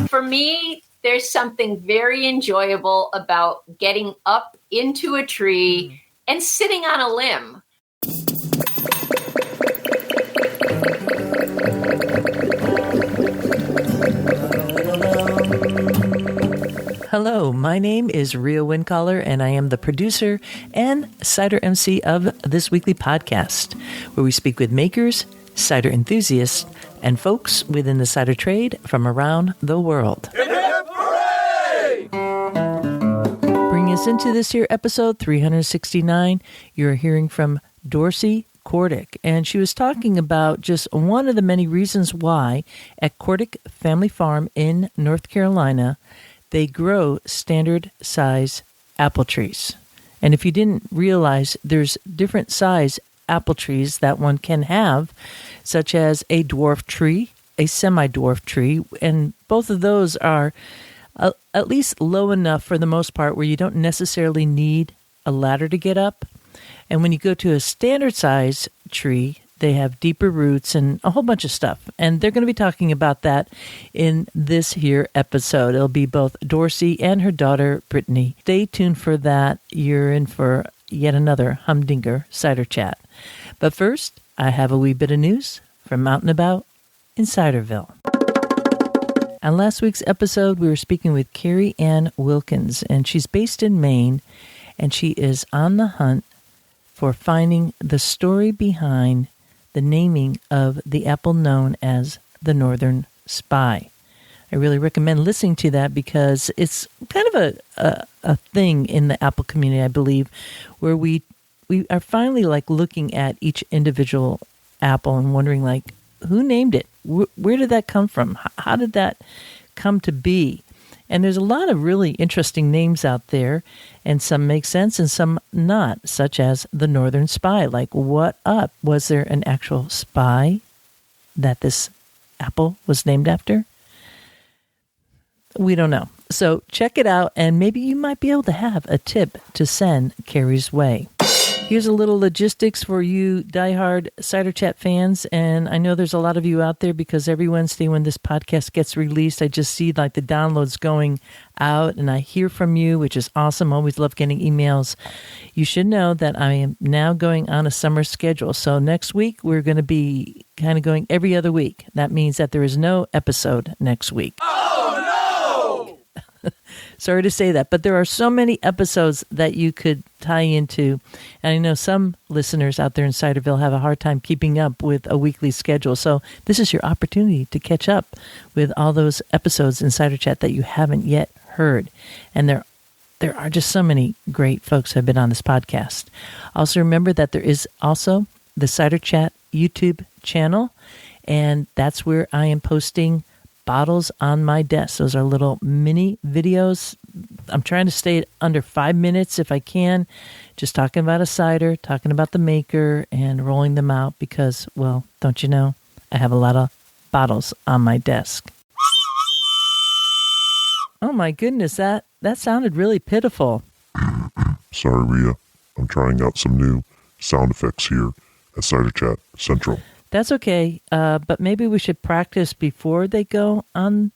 For me, there's something very enjoyable about getting up into a tree and sitting on a limb. Hello, my name is Ria Windcaller, and I am the producer and cider MC of this weekly podcast, where we speak with makers, cider enthusiasts, and folks within the cider trade from around the world. Hip, hip, hooray! Bringing us into this here episode 369, you're hearing from Dorsey Korkdick, and she was talking about just one of the many reasons why at Korkdick Family Farm in North Carolina, they grow standard size apple trees. And if you didn't realize, there's different size apple trees that one can have, such as a dwarf tree, a semi-dwarf tree, and both of those are at least low enough for the most part where you don't necessarily need a ladder to get up. And when you go to a standard size tree, they have deeper roots and a whole bunch of stuff. And they're going to be talking about that in this here episode. It'll be both Dorsey and her daughter, Brittany. Stay tuned for that. You're in for yet another humdinger cider chat. But first, I have a wee bit of news from out and about in Ciderville. On last week's episode, we were speaking with Carrie Ann Wilkins, and she's based in Maine, and she is on the hunt for finding the story behind the naming of the apple known as the Northern Spy. I really recommend listening to that because it's kind of a thing in the apple community, I believe, where we are finally like looking at each individual apple and wondering like, who named it? Where did that come from? How did that come to be? And there's a lot of really interesting names out there, and some make sense and some not, such as the Northern Spy. Like, what up? Was there an actual spy that this apple was named after? We don't know. So check it out, and maybe you might be able to have a tip to send Carrie's way. Here's a little logistics for you diehard Cider Chat fans, and I know there's a lot of you out there because every Wednesday when this podcast gets released, I just see like the downloads going out, and I hear from you, which is awesome. Always love getting emails. You should know that I am now going on a summer schedule, so next week we're going to be kind of going every other week. That means that there is no episode next week. Sorry to say that, but there are so many episodes that you could tie into. And I know some listeners out there in Ciderville have a hard time keeping up with a weekly schedule. So this is your opportunity to catch up with all those episodes in Cider Chat that you haven't yet heard. And there are just so many great folks who have been on this podcast. Also remember that there is also the Cider Chat YouTube channel, and that's where I am posting bottles on my desk. Those are little mini videos. I'm trying to stay under 5 minutes if I can, just talking about a cider, talking about the maker, and rolling them out because, well, don't you know, I have a lot of bottles on my desk. Oh my goodness, that sounded really pitiful. Sorry, Rhea. I'm trying out some new sound effects here at Cider Chat Central. That's okay, but maybe we should practice before they go on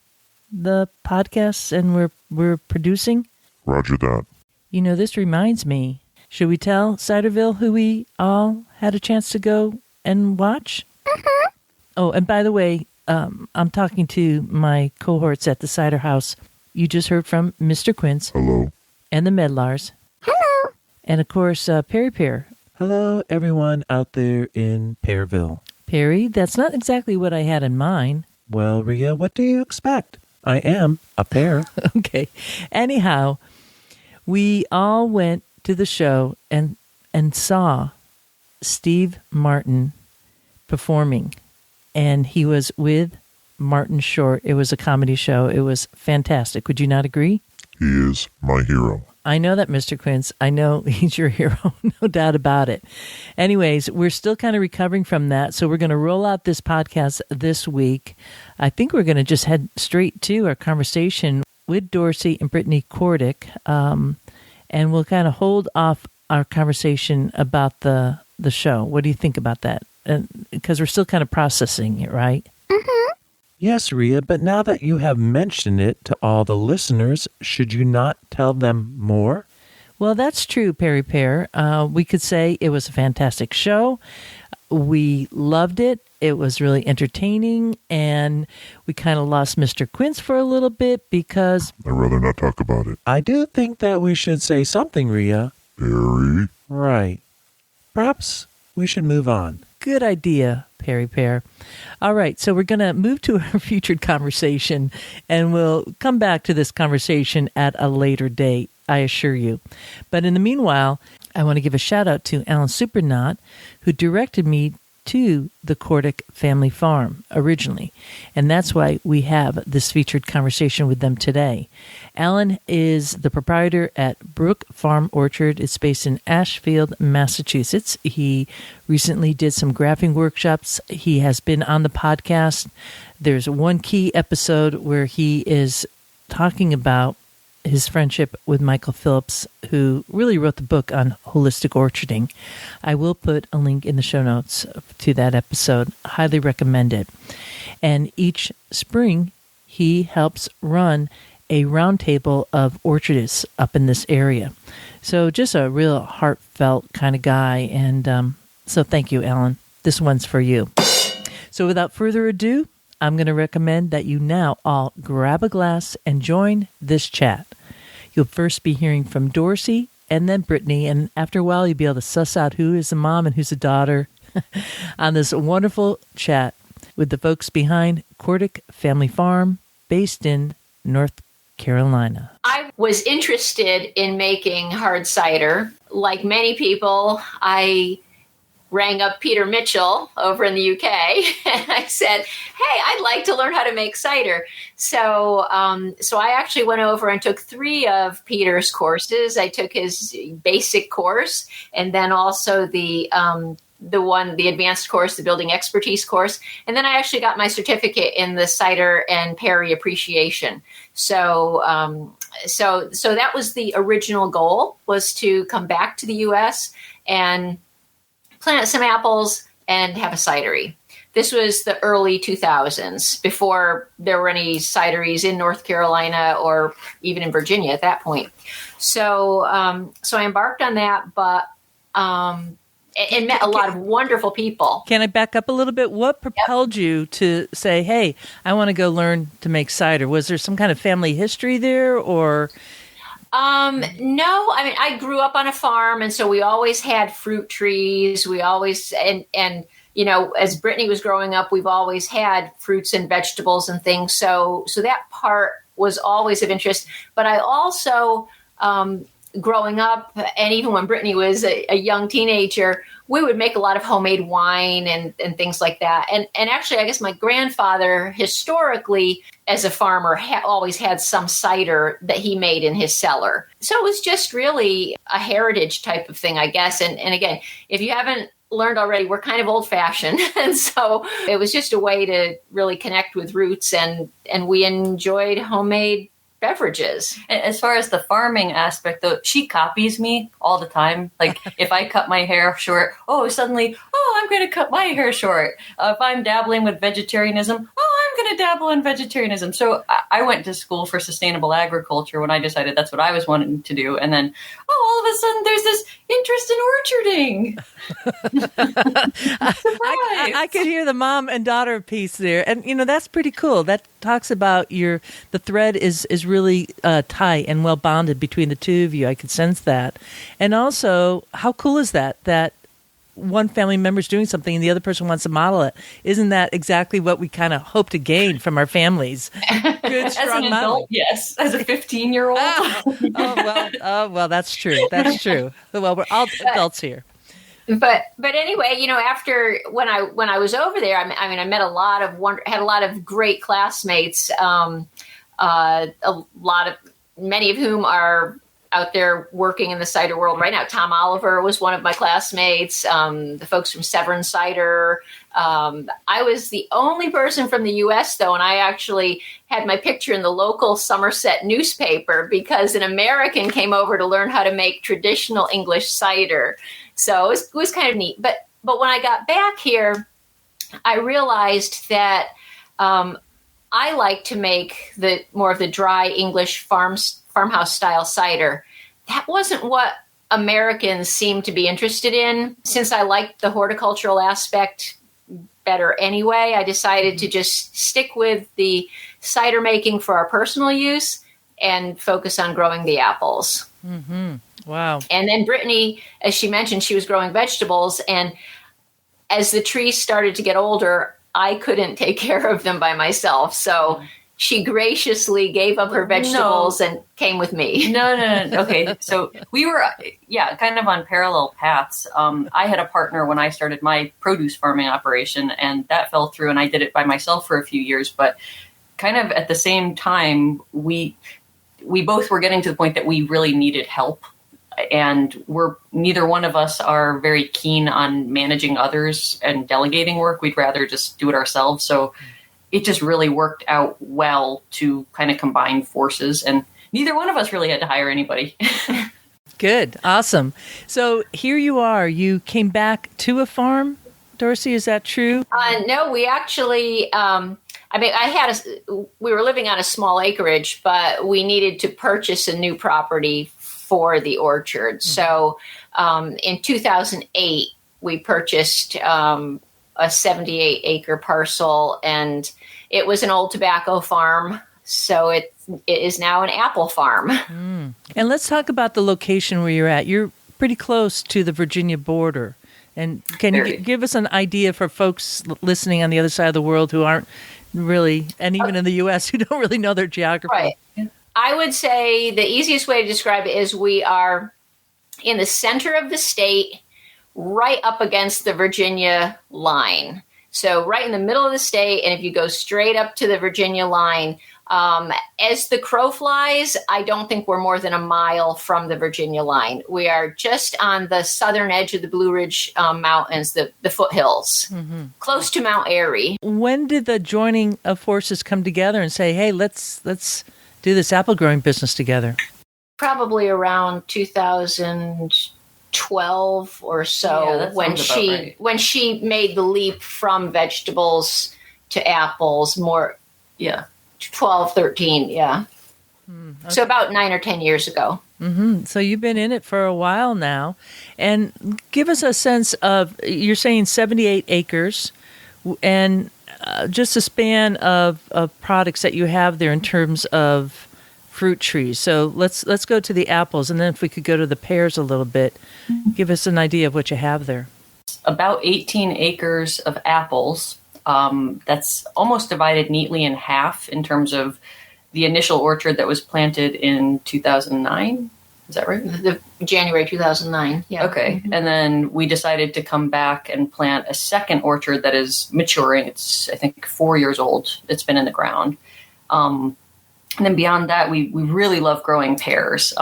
the podcasts and we're producing. Roger that. You know, this reminds me. Should we tell Ciderville who we all had a chance to go and watch? Uh-huh. Oh, and by the way, I'm talking to my cohorts at the Cider House. You just heard from Mr. Quince. Hello. And the Medlars. Hello. And, of course, Pear. Hello, everyone out there in Pearville. Perry, that's not exactly what I had in mind. Well, Rhea, what do you expect? I am a pear. Okay. Anyhow, we all went to the show and saw Steve Martin performing. And he was with Martin Short. It was a comedy show. It was fantastic. Would you not agree? He is my hero. I know that, Mr. Quince. I know he's your hero. No doubt about it. Anyways, we're still kind of recovering from that. So we're going to roll out this podcast this week. I think we're going to just head straight to our conversation with Dorsey and Brittany Korkdick. And we'll kind of hold off our conversation about the show. What do you think about that? because we're still kind of processing it, right? Yes, Rhea, but now that you have mentioned it to all the listeners, should you not tell them more? Well, that's true, Perry Pear. We could say it was a fantastic show. We loved it. It was really entertaining, and we kind of lost Mr. Quince for a little bit because... I'd rather not talk about it. I do think that we should say something, Rhea. Perry? Right. Perhaps we should move on. Good idea, Perry Pear. All right, so we're going to move to our featured conversation, and we'll come back to this conversation at a later date, I assure you. But in the meanwhile, I want to give a shout out to Alan Supernaut, who directed me to the Korkdick Family Farm originally, and that's why we have this featured conversation with them today. Alan is the proprietor at Brook Farm Orchard. It's based in Ashfield, Massachusetts. He recently did some grafting workshops. He has been on the podcast. There's one key episode where he is talking about his friendship with Michael Phillips, who really wrote the book on holistic orcharding. I will put a link in the show notes to that episode. Highly recommend it. And each spring, he helps run a roundtable of orchardists up in this area. So just a real heartfelt kind of guy. And so thank you, Alan. This one's for you. So without further ado, I'm going to recommend that you now all grab a glass and join this chat. You'll first be hearing from Dorsey and then Brittany, and after a while you'll be able to suss out who is the mom and who's the daughter on this wonderful chat with the folks behind Kordick Family Farm, based in North Carolina. I was interested in making hard cider. Like many people, I rang up Peter Mitchell over in the UK and I said, hey, I'd like to learn how to make cider. So I actually went over and took 3 of Peter's courses. I took his basic course and then also the advanced course, the building expertise course. And then I actually got my certificate in the cider and perry appreciation. So that was the original goal, was to come back to the US and plant some apples and have a cidery. This was the early 2000s, before there were any cideries in North Carolina or even in Virginia at that point. So I embarked on that, but and met a lot of wonderful people. Can I back up a little bit? What propelled you to say, hey, I want to go learn to make cider? Was there some kind of family history there, or... No, I mean, I grew up on a farm, and so we always had fruit trees. We always, and, you know, as Brittany was growing up, we've always had fruits and vegetables and things. So that part was always of interest. But I also, growing up, and even when Brittany was a young teenager, we would make a lot of homemade wine and things like that. And actually, I guess my grandfather, historically, as a farmer, always had some cider that he made in his cellar. So it was just really a heritage type of thing, I guess. And again, if you haven't learned already, we're kind of old-fashioned. And so it was just a way to really connect with roots. And we enjoyed homemade beverages. As far as the farming aspect, though, she copies me all the time. Like if I cut my hair short, suddenly, I'm going to cut my hair short. If I'm dabbling with vegetarianism, I'm going to dabble in vegetarianism. So I went to school for sustainable agriculture when I decided that's what I was wanting to do. And then, all of a sudden there's this interest in orcharding. I could hear the mom and daughter piece there. And, you know, that's pretty cool. That talks about the thread is really tight and well bonded between the two of you. I could sense that. And also, how cool is that one family member is doing something and the other person wants to model it? Isn't that exactly what we kind of hope to gain from our families? Good, strong as an adult, yes. As a 15-year-old. Well, that's true. That's true. Well, we're all adults here. But anyway, you know, after when I was over there, I mean, I met had a lot of great classmates. Many of whom are out there working in the cider world right now. Tom Oliver was one of my classmates. The folks from Severn Cider. I was the only person from the U.S. though, and I actually had my picture in the local Somerset newspaper because an American came over to learn how to make traditional English cider. So it was kind of neat. But but when I got back here, I realized that I like to make the more of the dry English farmhouse style cider. That wasn't what Americans seemed to be interested in. Since I liked the horticultural aspect better anyway, I decided to just stick with the cider making for our personal use and focus on growing the apples. Mm-hmm. Wow. And then Brittany, as she mentioned, she was growing vegetables. And as the trees started to get older, I couldn't take care of them by myself. So she graciously gave up her vegetables and came with me. No. Okay. So we were, kind of on parallel paths. I had a partner when I started my produce farming operation, and that fell through, and I did it by myself for a few years. But kind of at the same time, we both were getting to the point that we really needed help. And neither one of us are very keen on managing others and delegating work. We'd rather just do it ourselves. So it just really worked out well to kind of combine forces. And neither one of us really had to hire anybody. Good. Awesome. So here you are. You came back to a farm, Dorsey. Is that true? No, we actually, we were living on a small acreage, but we needed to purchase a new property for the orchard. So in 2008, we purchased a 78-acre parcel, and it was an old tobacco farm. So it is now an apple farm. And let's talk about the location where you're at. You're pretty close to the Virginia border. And can you give us an idea for folks listening on the other side of the world who aren't really, and even in the U.S., who don't really know their geography? Right. I would say the easiest way to describe it is we are in the center of the state, right up against the Virginia line. So right in the middle of the state, and if you go straight up to the Virginia line, as the crow flies, I don't think we're more than a mile from the Virginia line. We are just on the southern edge of the Blue Ridge Mountains, the foothills, close to Mount Airy. When did the joining of forces come together and say, hey, let's do this apple growing business together? Probably around 2012 or so, when she made the leap from vegetables to apples. 12, 13, yeah. Okay. So about 9 or 10 years ago. Mm-hmm. So you've been in it for a while now. And give us a sense of, you're saying 78 acres, and just a span of products that you have there in terms of fruit trees. So let's go to the apples, and then if we could go to the pears a little bit, give us an idea of what you have there. About 18 acres of apples. That's almost divided neatly in half in terms of the initial orchard that was planted in 2009. Is that right? The January 2009. Yeah. Okay. And then we decided to come back and plant a second orchard that is maturing. It's, I think, 4 years old. It's been in the ground. And then beyond that, we really love growing pears.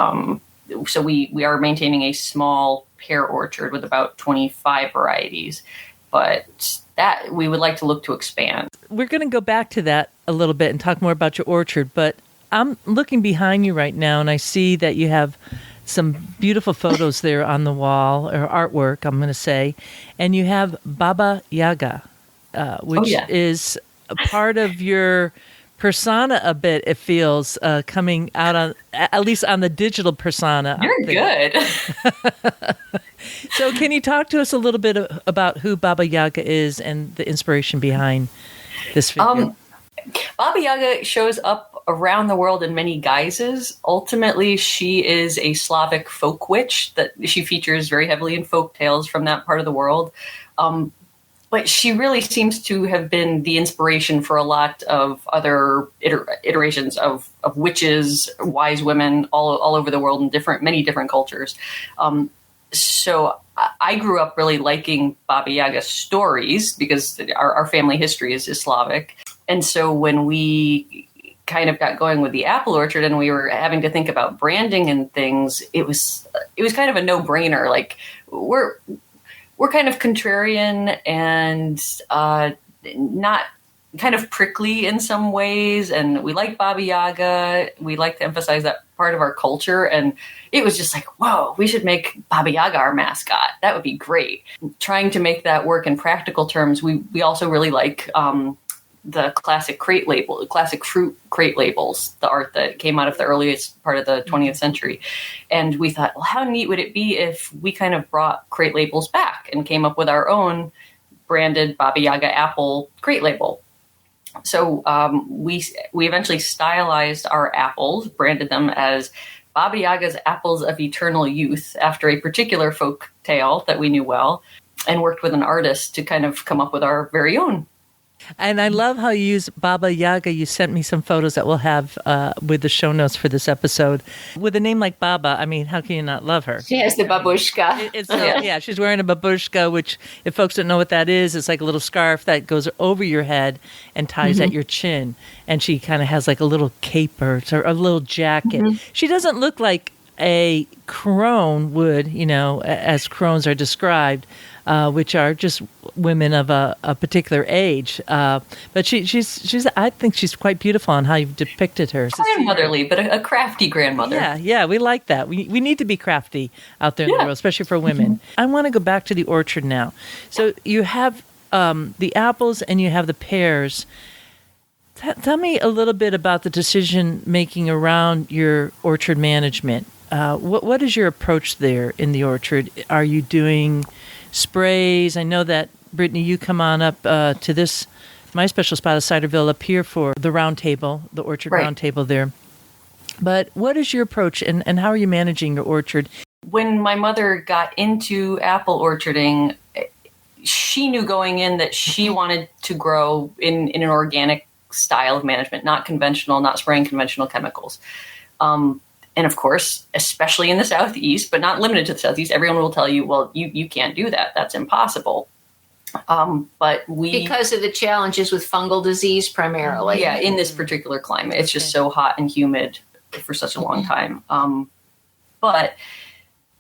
So we are maintaining a small pear orchard with about 25 varieties. But that we would like to look to expand. We're going to go back to that a little bit and talk more about your orchard, but I'm looking behind you right now, and I see that you have some beautiful photos there on the wall, or artwork, I'm going to say, and you have Baba Yaga, which is a part of your persona a bit, it feels, coming out on, at least on the digital persona. You're good. So can you talk to us a little bit about who Baba Yaga is and the inspiration behind this figure? Baba Yaga shows up around the world in many guises. Ultimately, she is a Slavic folk witch that she features very heavily in folk tales from that part of the world. But she really seems to have been the inspiration for a lot of other iterations of witches, wise women all over the world in many different cultures. So I grew up really liking Baba Yaga stories because our family history is Slavic. And so when we kind of got going with the apple orchard and we were having to think about branding and things, it was kind of a no-brainer. Like we're kind of contrarian and not kind of prickly in some ways, and we like Baba Yaga. We like to emphasize that part of our culture, and it was just like, whoa, we should make Baba Yaga our mascot. That would be great. Trying to make that work in practical terms, we also really like the classic fruit crate labels, the art that came out of the earliest part of the 20th century. And we thought, well, how neat would it be if we kind of brought crate labels back and came up with our own branded Baba Yaga apple crate label. So we eventually stylized our apples, branded them as Baba Yaga's Apples of Eternal Youth, after a particular folk tale that we knew well, and worked with an artist to kind of come up with our very own. And I love how you use Baba Yaga. You sent me some photos that we'll have with the show notes for this episode. With a name like Baba, I mean, how can you not love her? She has the babushka. Yeah, she's wearing a babushka, which, if folks don't know what that is, it's like a little scarf that goes over your head and ties at your chin. And she kind of has like a little cape or a little jacket. She doesn't look like a crone would, as crones are described, which are just women of a particular age. But she's I think she's quite beautiful on how you've depicted her. Grandmotherly, but a crafty grandmother. Yeah, we like that. We need to be crafty out there in the world, especially for women. I want to go back to the orchard now. So you have the apples and you have the pears. Tell me a little bit about the decision making around your orchard management. What is your approach there in the orchard? Are you doing sprays? I know that, Brittany, you come on up to this, my special spot of Ciderville up here for the round table, the orchard round table there. But what is your approach and how are you managing your orchard? When my mother got into apple orcharding, she knew going in that she wanted to grow in an organic style of management, not conventional, not spraying conventional chemicals. And of course, especially in the Southeast, but not limited to the Southeast, everyone will tell you, well, you can't do that. That's impossible. But because of the challenges with fungal disease primarily. Yeah, in this particular climate. It's just so hot and humid for such a long time. But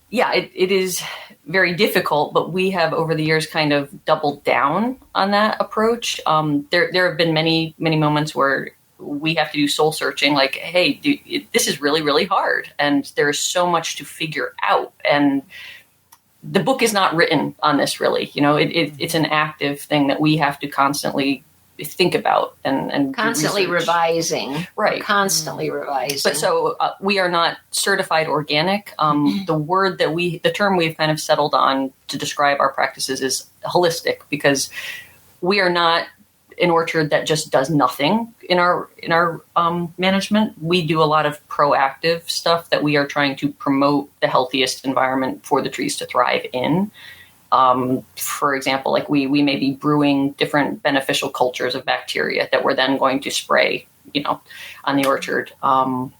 yeah, it is very difficult, but we have over the years kind of doubled down on that approach. There have been many, many moments where we have to do soul searching, like, hey, this is really, really hard. And there's so much to figure out. And the book is not written on this, really. It's an active thing that we have to constantly think about and constantly revising. Right. Constantly revising. But so we are not certified organic. The term we've kind of settled on to describe our practices is holistic, because we are not an orchard that just does nothing in our management. We do a lot of proactive stuff that we are trying to promote the healthiest environment for the trees to thrive in. For example, like we may be brewing different beneficial cultures of bacteria that we're then going to spray, on the orchard. And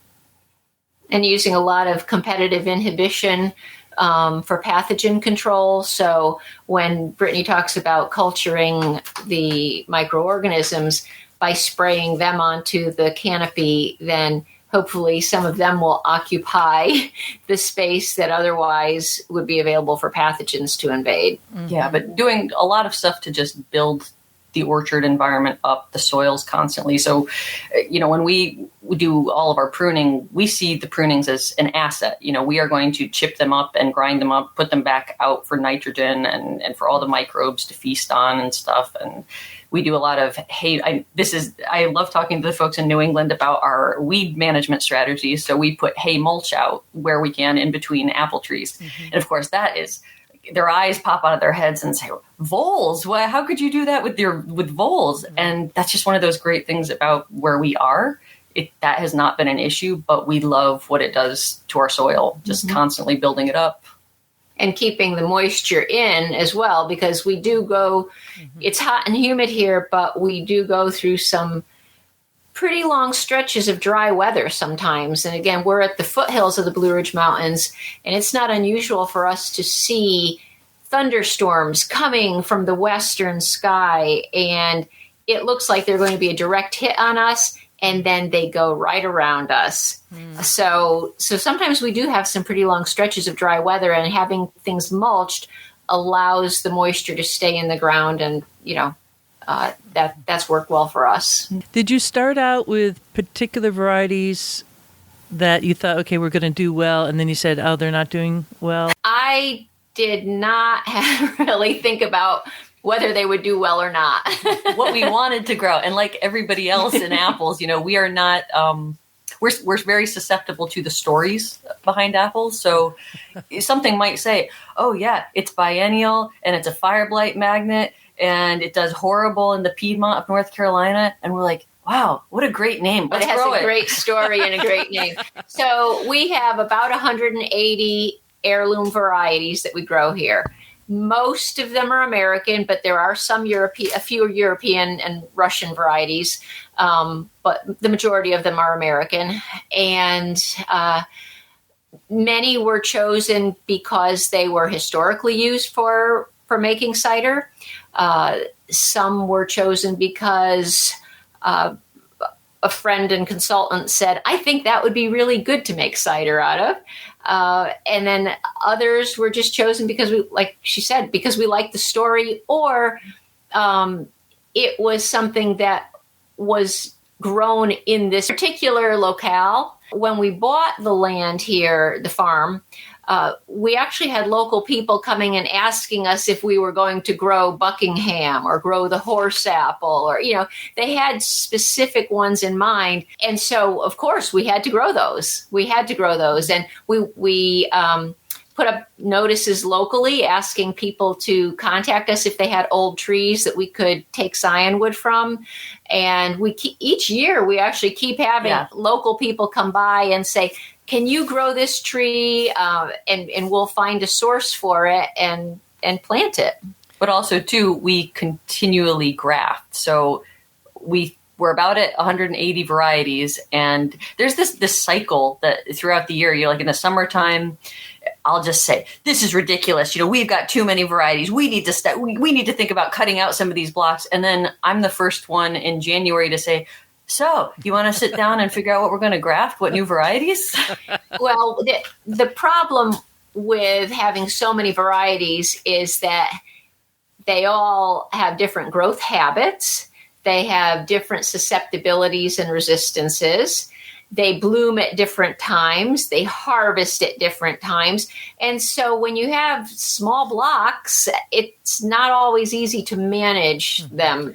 using a lot of competitive inhibition for pathogen control. So when Brittany talks about culturing the microorganisms by spraying them onto the canopy, then hopefully some of them will occupy the space that otherwise would be available for pathogens to invade. Yeah, but doing a lot of stuff to just build the orchard environment up, the soils constantly. So, when we do all of our pruning, we see the prunings as an asset. We are going to chip them up and grind them up, put them back out for nitrogen and for all the microbes to feast on and stuff. And we do a lot of I love talking to the folks in New England about our weed management strategies. So we put hay mulch out where we can in between apple trees. And of course that is, their eyes pop out of their heads and say, voles, how could you do that with voles? And that's just one of those great things about where we are. That has not been an issue, but we love what it does to our soil, just constantly building it up. And keeping the moisture in as well, because we do go, it's hot and humid here, but we do go through some pretty long stretches of dry weather sometimes. And again, we're at the foothills of the Blue Ridge Mountains, and it's not unusual for us to see thunderstorms coming from the western sky, and it looks like they're going to be a direct hit on us, and then they go right around us. So sometimes we do have some pretty long stretches of dry weather, and having things mulched allows the moisture to stay in the ground and, that's worked well for us. Did you start out with particular varieties that you thought, okay, we're going to do well, and then you said, oh, they're not doing well? I did not really think about whether they would do well or not. What we wanted to grow. And like everybody else in apples, we are not, we're very susceptible to the stories behind apples. So something might say, oh yeah, it's biennial and it's a fire blight magnet and it does horrible in the Piedmont of North Carolina. And we're like, wow, what a great name. But it has a great story and a great name. So we have about 180 heirloom varieties that we grow here. Most of them are American, but there are a few European and Russian varieties, but the majority of them are American. And many were chosen because they were historically used for making cider. Some were chosen because a friend and consultant said, I think that would be really good to make cider out of. And then others were just chosen because we, like she said, because we liked the story, or it was something that was grown in this particular locale. When we bought the land here, the farm, we actually had local people coming and asking us if we were going to grow Buckingham or grow the horse apple, or, they had specific ones in mind. And so, of course, we had to grow those. And we put up notices locally asking people to contact us if they had old trees that we could take scion wood from. And each year we actually keep having local people come by and say, can you grow this tree? And we'll find a source for it and plant it. But also, too, we continually graft. So we're about at 180 varieties. And there's this cycle that throughout the year, you're like in the summertime, I'll just say, this is ridiculous. We've got too many varieties. We need to we need to think about cutting out some of these blocks. And then I'm the first one in January to say, so you want to sit down and figure out what we're going to graft? What new varieties? Well, the problem with having so many varieties is that they all have different growth habits. They have different susceptibilities and resistances. They bloom at different times. They harvest at different times. And so when you have small blocks, it's not always easy to manage them.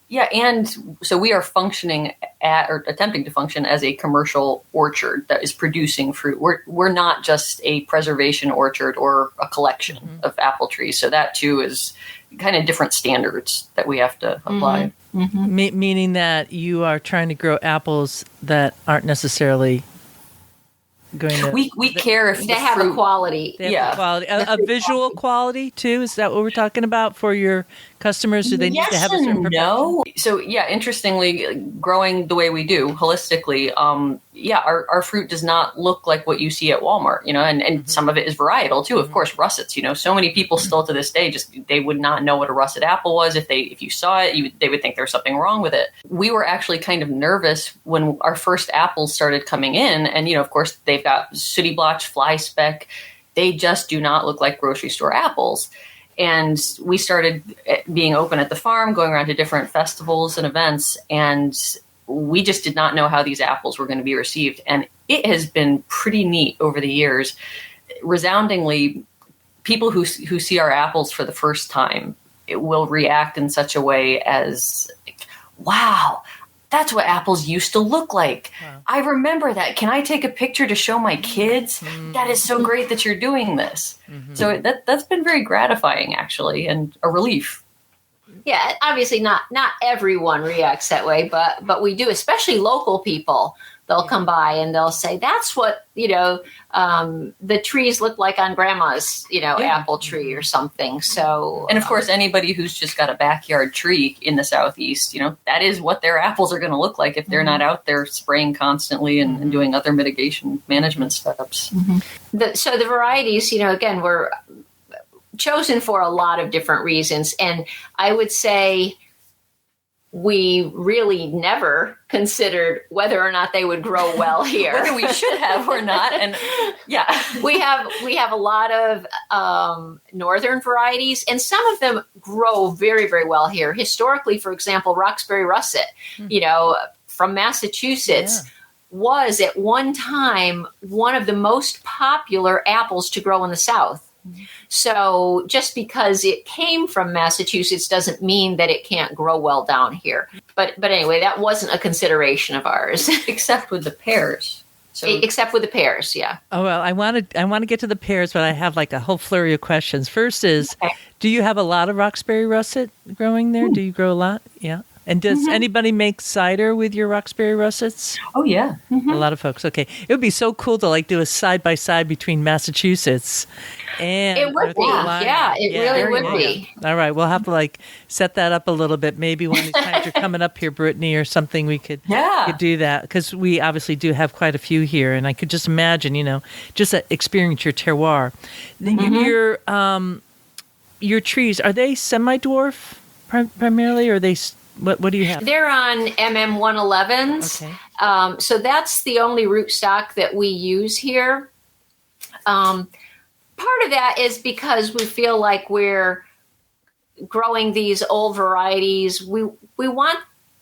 Yeah, and so we are functioning or attempting to function as a commercial orchard that is producing fruit. We're not just a preservation orchard or a collection of apple trees. So that too is kind of different standards that we have to apply. Meaning that you are trying to grow apples that aren't necessarily going to... We care if they have a quality. They have a quality. A visual quality, too? Is that what we're talking about for your customers? Do they need to have a certain perfection? No. So, interestingly, growing the way we do, holistically, our fruit does not look like what you see at Walmart, and some of it is varietal, too. Of course, russets, so many people still to this day, they would not know what a russet apple was. If you saw it, they would think there was something wrong with it. We were actually kind of nervous when our first apples started coming in, and, of course, they've got sooty blotch, fly speck. They just do not look like grocery store apples. And we started being open at the farm, going around to different festivals and events, and we just did not know how these apples were going to be received. And it has been pretty neat over the years. Resoundingly, people who see our apples for the first time, it will react in such a way as, wow, that's what apples used to look like. Wow. I remember that. Can I take a picture to show my kids? That is so great that you're doing this. So that's been very gratifying, actually, and a relief. Yeah, obviously not everyone reacts that way, but we do, especially local people. They'll come by and they'll say, that's what, the trees look like on grandma's, apple tree or something. So, and of course, anybody who's just got a backyard tree in the Southeast, that is what their apples are going to look like if they're not out there spraying constantly and doing other mitigation management steps. So the varieties, again, were chosen for a lot of different reasons. And I would say we really never considered whether or not they would grow well here. Whether we should have or not. And yeah, we have a lot of northern varieties, and some of them grow very, very well here. Historically, for example, Roxbury russet, from Massachusetts, was at one time one of the most popular apples to grow in the South. So just because it came from Massachusetts doesn't mean that it can't grow well down here. But anyway, that wasn't a consideration of ours. Except with the pears. Except with the pears, yeah. Oh, well, I want to get to the pears, but I have like a whole flurry of questions. First is, do you have a lot of Roxbury russet growing there? Do you grow a lot? Yeah. And does anybody make cider with your Roxbury russets? Oh, yeah. A lot of folks. Okay. It would be so cool to do a side-by-side between Massachusetts and it would North be. Carolina. Yeah, it really would be. All right. We'll have to set that up a little bit. Maybe one of these times you're coming up here, Brittany, or something, we could do that. Because we obviously do have quite a few here. And I could just imagine, just experience your terroir. Your trees, are they semi-dwarf primarily, or are they... What do you have? They're on MM111s. Okay. So that's the only rootstock that we use here. Part of that is because we feel like we're growing these old varieties. We want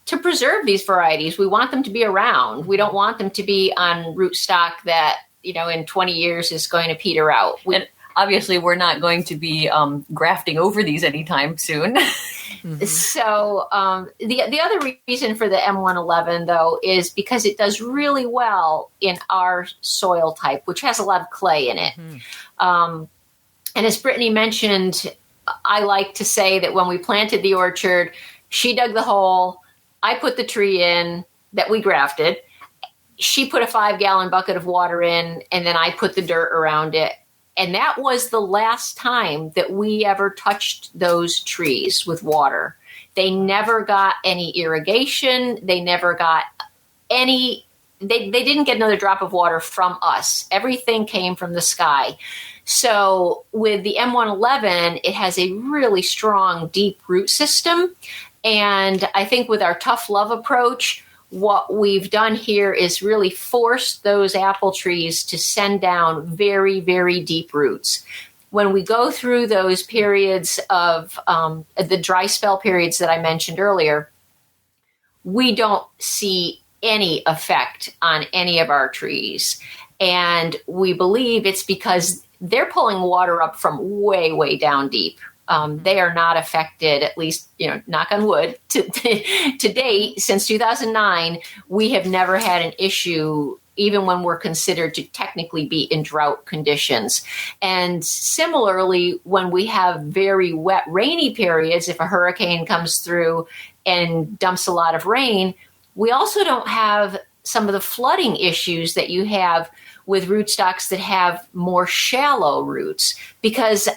to preserve these varieties. We want them to be around. We don't want them to be on rootstock that, in 20 years is going to peter out. And obviously, we're not going to be grafting over these anytime soon. So the other reason for the M111, though, is because it does really well in our soil type, which has a lot of clay in it. And as Brittany mentioned, I like to say that when we planted the orchard, she dug the hole, I put the tree in that we grafted, she put a 5-gallon bucket of water in, and then I put the dirt around it. And that was the last time that we ever touched those trees with water. They never got any irrigation. They never got any, they didn't get another drop of water from us. Everything came from the sky. So with the M111, it has a really strong, deep root system. And I think with our tough love approach, what we've done here is really forced those apple trees to send down very, very deep roots. When we go through those periods of the dry spell periods that I mentioned earlier, we don't see any effect on any of our trees. And we believe it's because they're pulling water up from way, way down deep. They are not affected, at least, knock on wood, to date. Since 2009, we have never had an issue, even when we're considered to technically be in drought conditions. And similarly, when we have very wet, rainy periods, if a hurricane comes through and dumps a lot of rain, we also don't have some of the flooding issues that you have with rootstocks that have more shallow roots, because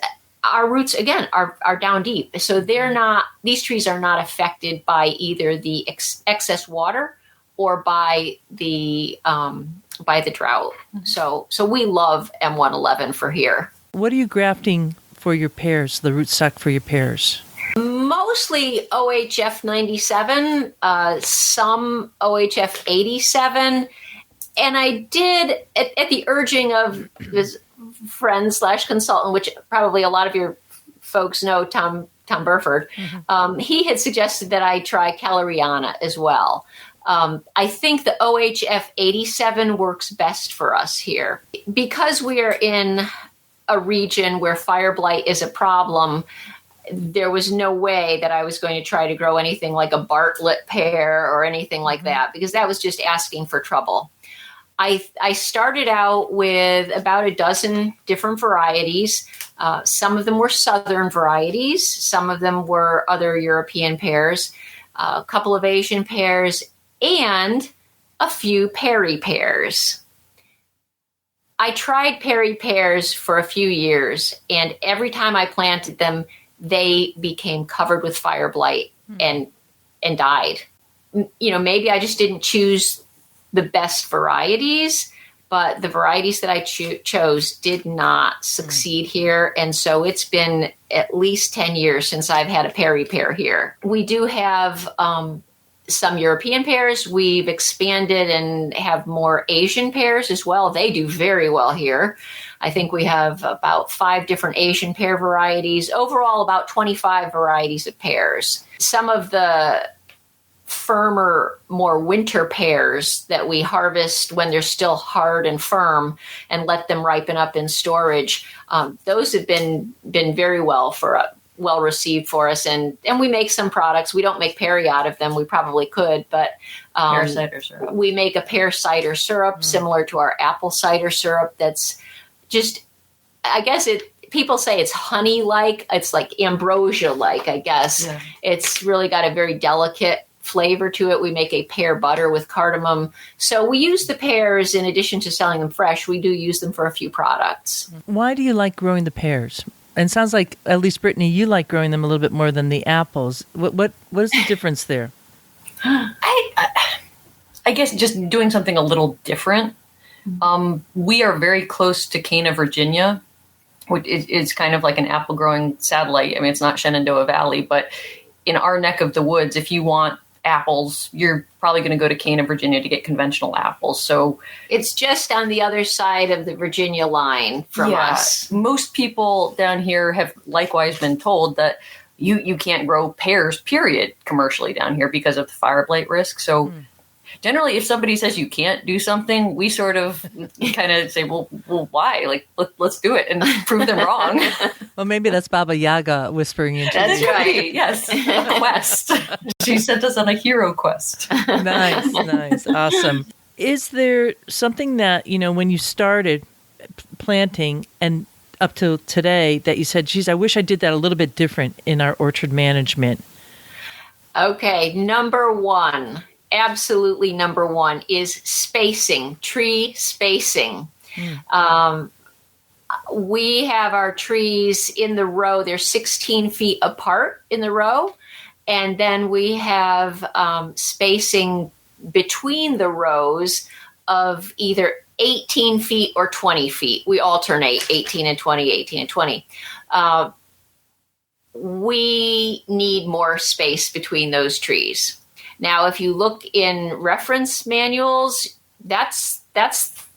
our roots, again, are down deep. So these trees are not affected by either the excess water or by the drought. So we love M111 for here. What are you grafting for your pears, the rootstock for your pears? Mostly OHF 97, some OHF 87. And I did, at the urging of this friend / consultant, which probably a lot of your folks know, Tom Burford, he had suggested that I try Caloriana as well. I think the OHF 87 works best for us here. Because we are in a region where fire blight is a problem, there was no way that I was going to try to grow anything like a Bartlett pear or anything like that, because that was just asking for trouble. I started out with about a dozen different varieties. Some of them were southern varieties. Some of them were other European pears, a couple of Asian pears, and a few Perry pears. I tried Perry pears for a few years, and every time I planted them, they became covered with fire blight and died. Maybe I just didn't choose the best varieties, but the varieties that I chose did not succeed here. And so it's been at least 10 years since I've had a pear here. We do have some European pears. We've expanded and have more Asian pears as well. They do very well here. I think we have about 5 different Asian pear varieties. Overall, about 25 varieties of pears. Some of the firmer, more winter pears that we harvest when they're still hard and firm and let them ripen up in storage, those have been very well received for us, and we make some products. We don't make perry out of them. We probably could, but pear cider syrup. We make a pear cider syrup similar to our apple cider syrup. That's just, I guess people say it's honey-like. It's like ambrosia-like, I guess. Yeah. It's really got a very delicate flavor to it. We make a pear butter with cardamom. So we use the pears in addition to selling them fresh. We do use them for a few products. Why do you like growing the pears? And it sounds like, at least Brittany, you like growing them a little bit more than the apples. What is the difference there? I guess just doing something a little different. We are very close to Cana, Virginia, which is kind of like an apple growing satellite. I mean, it's not Shenandoah Valley, but in our neck of the woods, if you want apples, you're probably going to go to Cana, Virginia to get conventional apples. So it's just on the other side of the Virginia line from us. Most people down here have likewise been told that you can't grow pears, period, commercially down here because of the fire blight risk. So generally, if somebody says you can't do something, we sort of kind of say, well, why? Like, let's do it and prove them wrong. Well, maybe that's Baba Yaga whispering into That's you. right. Yes, a quest. She sent us on a hero quest. Nice. Awesome. Is there something that, when you started planting and up till today that you said, geez, I wish I did that a little bit different in our orchard management? Okay, absolutely number one is spacing, tree spacing. We have our trees in the row. They're 16 feet apart in the row. And then we have spacing between the rows of either 18 feet or 20 feet. We alternate 18 and 20, 18 and 20. We need more space between those trees. Now, if you look in reference manuals, that's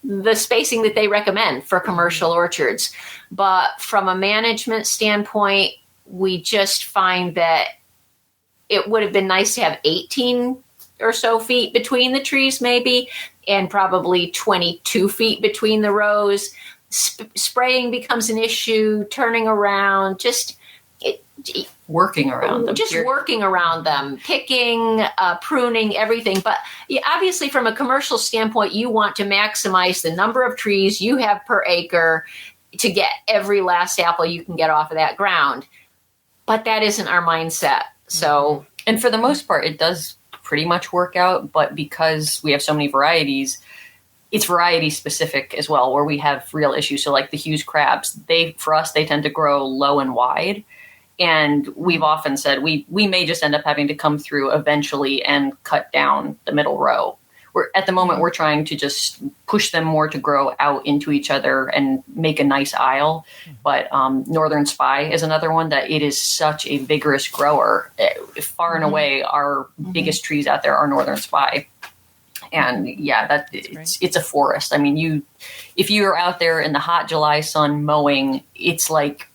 the spacing that they recommend for commercial orchards. But from a management standpoint, we just find that it would have been nice to have 18 or so feet between the trees maybe, and probably 22 feet between the rows. Spraying becomes an issue, turning around, working around them. Working around them, picking, pruning, everything. But obviously from a commercial standpoint, you want to maximize the number of trees you have per acre to get every last apple you can get off of that ground. But that isn't our mindset. So, and for the most part, it does pretty much work out. But because we have so many varieties, it's variety specific as well, where we have real issues. So like the Hughes crabs, for us, they tend to grow low and wide. And we've often said we may just end up having to come through eventually and cut down the middle row. At the moment, we're trying to just push them more to grow out into each other and make a nice aisle. But Northern Spy is another one that it is such a vigorous grower. Far and away, our biggest trees out there are Northern Spy. And it's a forest. I mean, if you're out there in the hot July sun mowing, it's like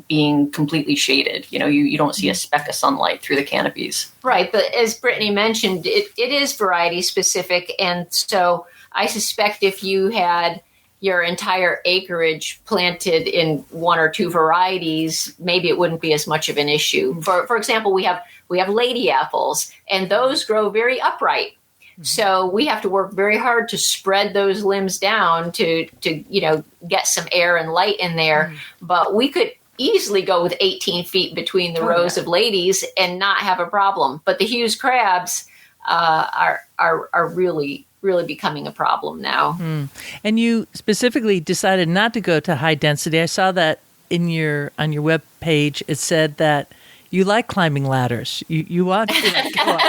being completely shaded. You don't see a speck of sunlight through the canopies. Right. But as Brittany mentioned, it is variety specific. And so I suspect if you had your entire acreage planted in one or two varieties, maybe it wouldn't be as much of an issue. For example, we have lady apples, and those grow very upright. So we have to work very hard to spread those limbs down to get some air and light in there. But we could easily go with 18 feet between the rows of ladies and not have a problem. But the Hughes crabs are really, really becoming a problem now. And you specifically decided not to go to high density. I saw that on your web page. It said that you like climbing ladders. You want to go up.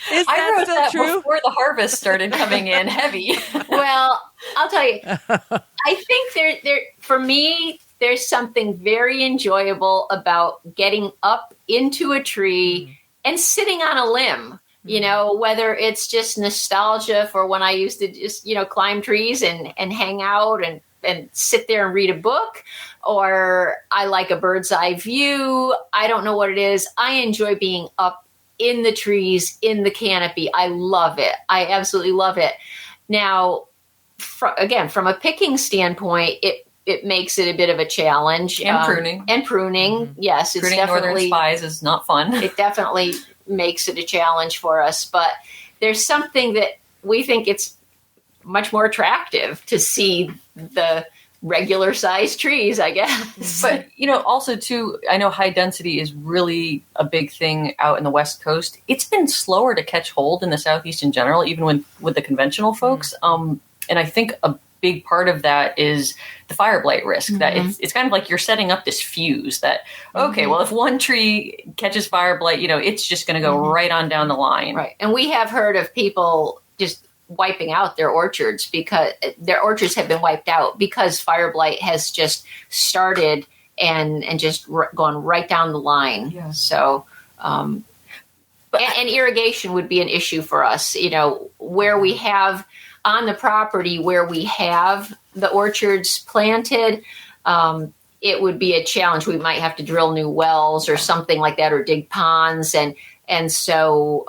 Is I that wrote still that true? before the harvest started coming in heavy. Well, I'll tell you, I think there for me, there's something very enjoyable about getting up into a tree and sitting on a limb. You know, whether it's just nostalgia for when I used to just, climb trees and hang out and sit there and read a book, or I like a bird's eye view. I don't know what it is. I enjoy being up in the trees, in the canopy. I love it. I absolutely love it. Now, from a picking standpoint, it makes it a bit of a challenge. And pruning. Mm-hmm. Yes. It's pruning definitely, northern spies is not fun. It definitely makes it a challenge for us. But there's something that we think it's much more attractive to see the regular sized trees, I guess. But, also too, I know high density is really a big thing out in the West Coast. It's been slower to catch hold in the Southeast in general, even with the conventional folks. And I think a big part of that is the fire blight risk. That it's kind of like you're setting up this fuse that, okay, well, if one tree catches fire blight, it's just going to go right on down the line. Right. And we have heard of people just wiping out their orchards because their orchards have been wiped out because fire blight has just started and just gone right down the line. Yeah. So, and irrigation would be an issue for us, where we have on the property where we have the orchards planted, it would be a challenge. We might have to drill new wells or something like that, or dig ponds. And so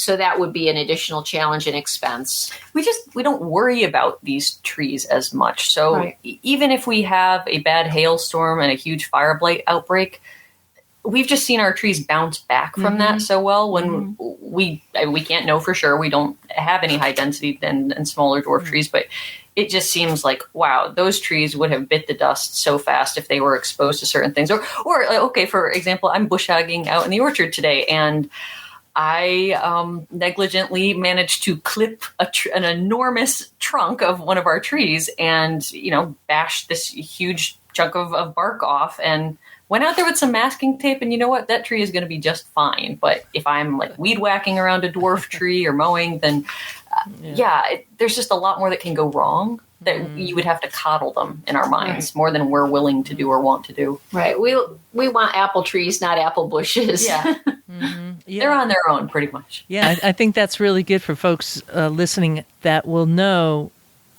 that would be an additional challenge and expense. We don't worry about these trees as much. So even if we have a bad hailstorm and a huge fire blight outbreak, we've just seen our trees bounce back from that so well. When we can't know for sure, we don't have any high density and smaller dwarf trees, but it just seems like, wow, those trees would have bit the dust so fast if they were exposed to certain things. Or okay, for example, I'm bush hogging out in the orchard today, and I negligently managed to clip an enormous trunk of one of our trees and, bash this huge chunk of bark off, and went out there with some masking tape, and you know what? That tree is going to be just fine. But if I'm like weed whacking around a dwarf tree or mowing, then there's just a lot more that can go wrong that you would have to coddle them in our minds more than we're willing to do or want to do. Right. We want apple trees, not apple bushes. Yeah. They're on their own pretty much. Yeah, I think that's really good for folks listening that will know,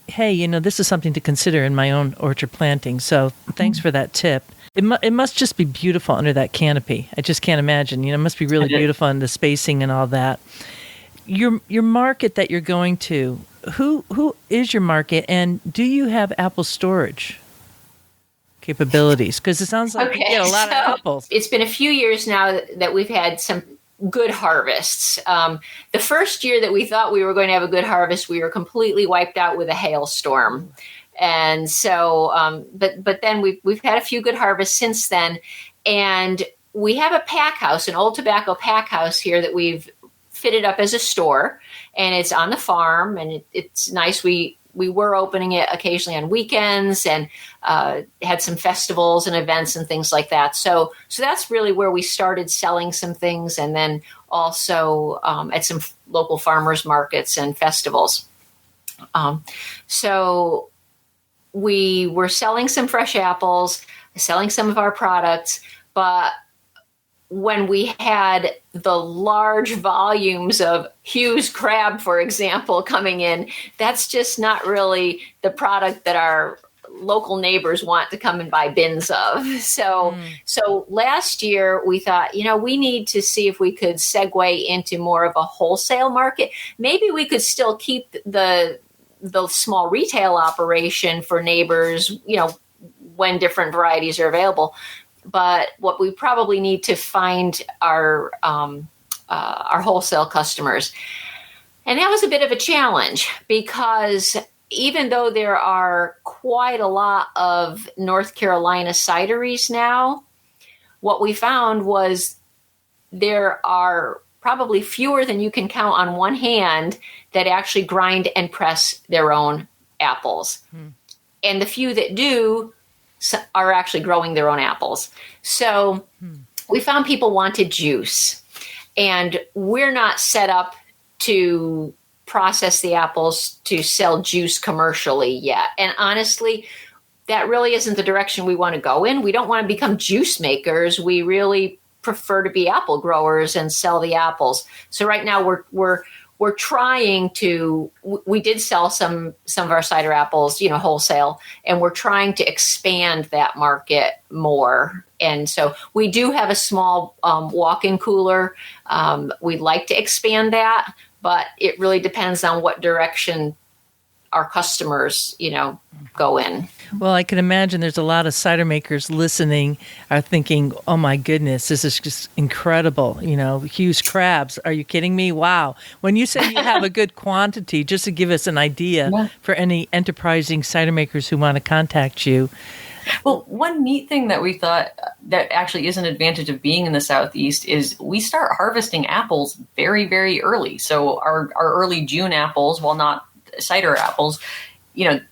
hey, this is something to consider in my own orchard planting. So thanks for that tip. It must just be beautiful under that canopy. I just can't imagine. It must be really beautiful, and the spacing and all that. Your market that you're going to, who is your market, and do you have apple storage capabilities? Because it sounds like you get a lot of apples. It's been a few years now that we've had some good harvests. The first year that we thought we were going to have a good harvest, we were completely wiped out with a hailstorm. And so, but then we've had a few good harvests since then, and we have a pack house, an old tobacco pack house here that we've fitted up as a store, and it's on the farm, and it's nice. We were opening it occasionally on weekends, and had some festivals and events and things like that. So that's really where we started selling some things, and then also at some local farmers markets and festivals. So we were selling some fresh apples, selling some of our products, but when we had the large volumes of Hughes crab, for example, coming in, that's just not really the product that our local neighbors want to come and buy bins of. So last year we thought, we need to see if we could segue into more of a wholesale market. Maybe we could still keep the small retail operation for neighbors, when different varieties are available. But what we probably need to find are our wholesale customers. And that was a bit of a challenge, because even though there are quite a lot of North Carolina cideries now, what we found was there are probably fewer than you can count on one hand that actually grind and press their own apples. And the few that do are actually growing their own apples. So we found people wanted juice, and we're not set up to process the apples to sell juice commercially yet. And honestly, that really isn't the direction we want to go in. We don't want to become juice makers. We really prefer to be apple growers and sell the apples. So right now we're trying to, we did sell some of our cider apples, wholesale, and we're trying to expand that market more. And so we do have a small walk-in cooler. We'd like to expand that, but it really depends on what direction our customers, go in. Well, I can imagine there's a lot of cider makers listening are thinking, oh my goodness, this is just incredible. Huge crabs. Are you kidding me? Wow. When you say you have a good quantity, just to give us an idea for any enterprising cider makers who want to contact you. Well, one neat thing that we thought that actually is an advantage of being in the Southeast is we start harvesting apples very, very early. So our early June apples, while not cider apples,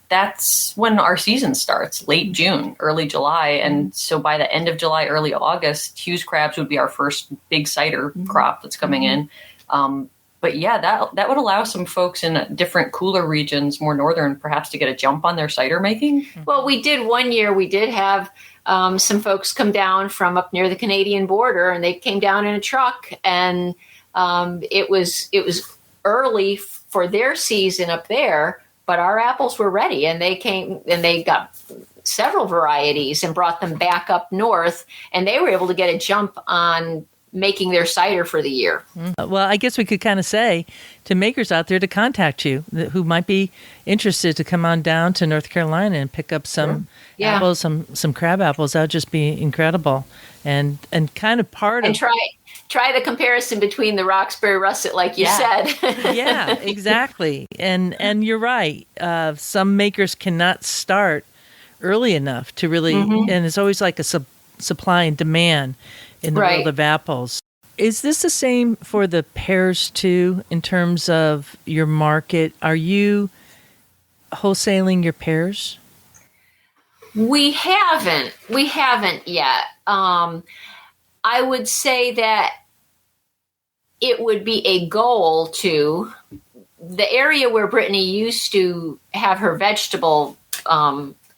that's when our season starts, late June, early July. And so by the end of July, early August, Hughes crabs would be our first big cider crop that's coming in. But yeah, that would allow some folks in different cooler regions, more northern, perhaps to get a jump on their cider making. Well, we did one year, we did have some folks come down from up near the Canadian border, and they came down in a truck, and it was early for their season up there, but our apples were ready, and they came and they got several varieties and brought them back up north, and they were able to get a jump on making their cider for the year. Well, I guess we could kind of say to makers out there to contact you who might be interested to come on down to North Carolina and pick up some apples, some crab apples. That would just be incredible. And kind of part and of... Try the comparison between the Roxbury Russet, like you said. Yeah, exactly. And you're right. Some makers cannot start early enough to really, and it's always like a supply and demand in the world of apples. Is this the same for the pears too, in terms of your market? Are you wholesaling your pears? We haven't yet. I would say that it would be a goal to the area where Brittany used to have her vegetable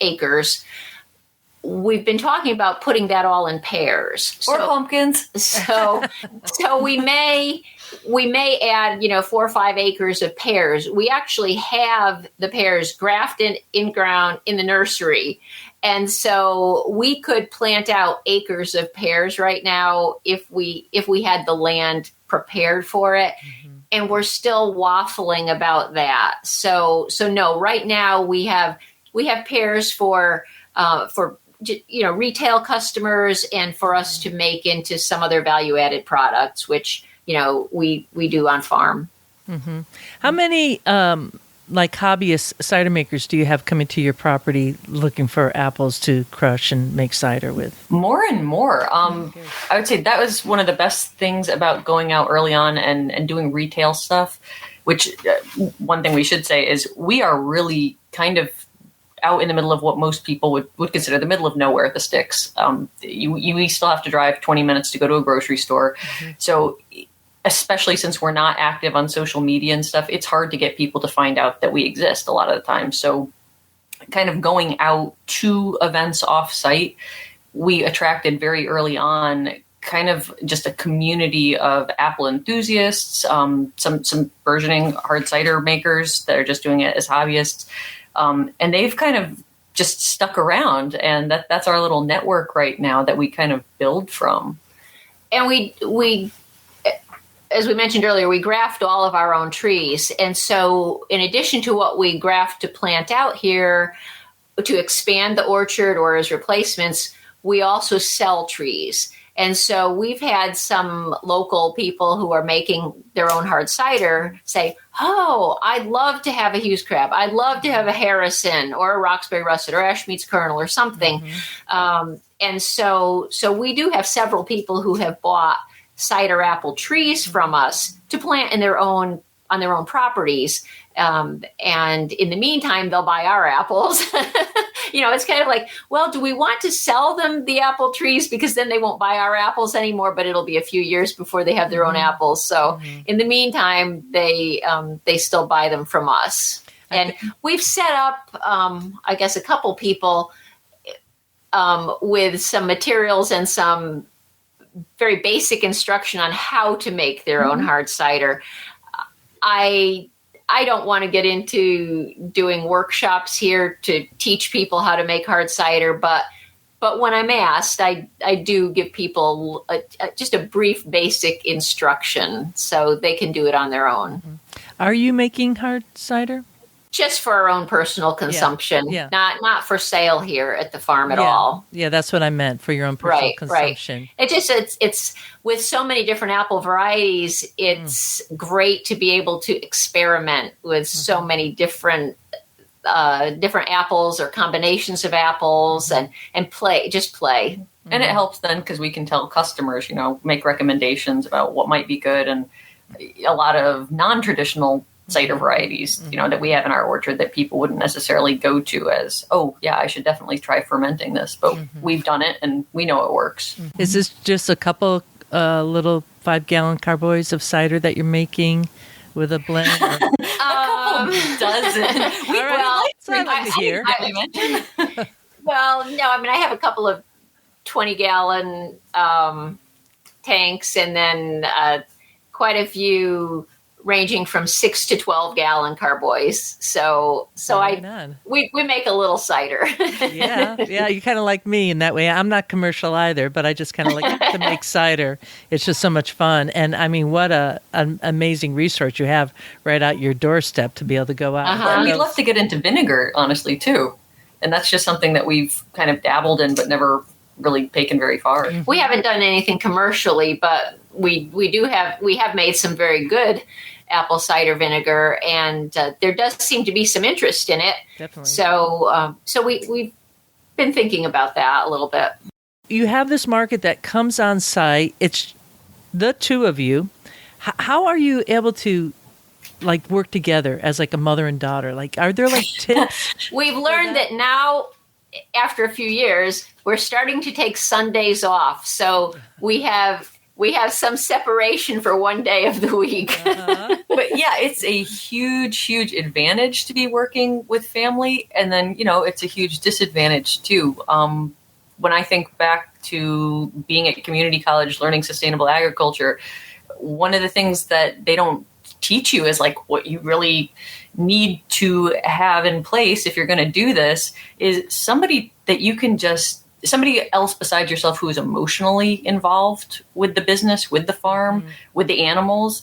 acres. We've been talking about putting that all in pears or pumpkins. So we may add 4 or 5 acres of pears. We actually have the pears grafted in ground in the nursery. And so we could plant out acres of pears right now if we had the land prepared for it. And we're still waffling about that. So no, right now we have pears for retail customers and for us to make into some other value added products, which we do on farm. How many hobbyist cider makers do you have coming to your property looking for apples to crush and make cider with? More and more. I would say that was one of the best things about going out early on and doing retail stuff, which one thing we should say is we are really kind of out in the middle of what most people would consider the middle of nowhere, the sticks. You still have to drive 20 minutes to go to a grocery store. So especially since we're not active on social media and stuff, it's hard to get people to find out that we exist a lot of the time. So kind of going out to events off site, we attracted very early on kind of just a community of apple enthusiasts, some burgeoning hard cider makers that are just doing it as hobbyists. And they've kind of just stuck around, and that's our little network right now that we kind of build from. And we as we mentioned earlier, we graft all of our own trees. And so in addition to what we graft to plant out here to expand the orchard or as replacements, we also sell trees. And so we've had some local people who are making their own hard cider say, oh, I'd love to have a Hughes crab. I'd love to have a Harrison or a Roxbury Russet or Ashmead's Kernel or something. And so we do have several people who have bought cider apple trees from us to plant on their own properties. And in the meantime, they'll buy our apples it's kind of like, well, do we want to sell them the apple trees because then they won't buy our apples anymore, but it'll be a few years before they have their own apples. So in the meantime, they still buy them from us. And we've set up, I guess, a couple people with some materials and some very basic instruction on how to make their own hard cider. I don't want to get into doing workshops here to teach people how to make hard cider, but when I'm asked, I do give people just a brief basic instruction so they can do it on their own. Are you making hard cider? Just for our own personal consumption, not for sale here at the farm at all. Yeah, that's what I meant, for your own personal consumption. Right. It's with so many different apple varieties, it's great to be able to experiment with so many different apples or combinations of apples and play. And it helps then because we can tell customers, make recommendations about what might be good, and a lot of non-traditional cider varieties, that we have in our orchard that people wouldn't necessarily go to as, oh, yeah, I should definitely try fermenting this. But we've done it and we know it works. Is this just a couple little 5-gallon carboys of cider that you're making with a blend? Or? A couple dozen. I'd like to hear. Well, no, I have a couple of 20-gallon tanks and then quite a few ranging from 6 to 12-gallon carboys. So we make a little cider. Yeah, you kind of like me in that way. I'm not commercial either, but I just kind of like to make cider. It's just so much fun. And I mean, what an amazing resource you have right out your doorstep to be able to go out. And we'd love to get into vinegar, honestly, too. And that's just something that we've kind of dabbled in, but never really taken very far. We haven't done anything commercially, but we have made some very good apple cider vinegar, and there does seem to be some interest in it. Definitely. So we've been thinking about that a little bit. You have this market that comes on site. It's the two of you. How are you able to work together as a mother and daughter? Are there tips? We've learned that now, after a few years, we're starting to take Sundays off. So we have some separation for one day of the week. But yeah, it's a huge, huge advantage to be working with family. And then, it's a huge disadvantage too. When I think back to being at community college, learning sustainable agriculture, one of the things that they don't teach you is what you really need to have in place if you're going to do this is somebody that you can somebody else besides yourself who is emotionally involved with the business, with the farm, with the animals,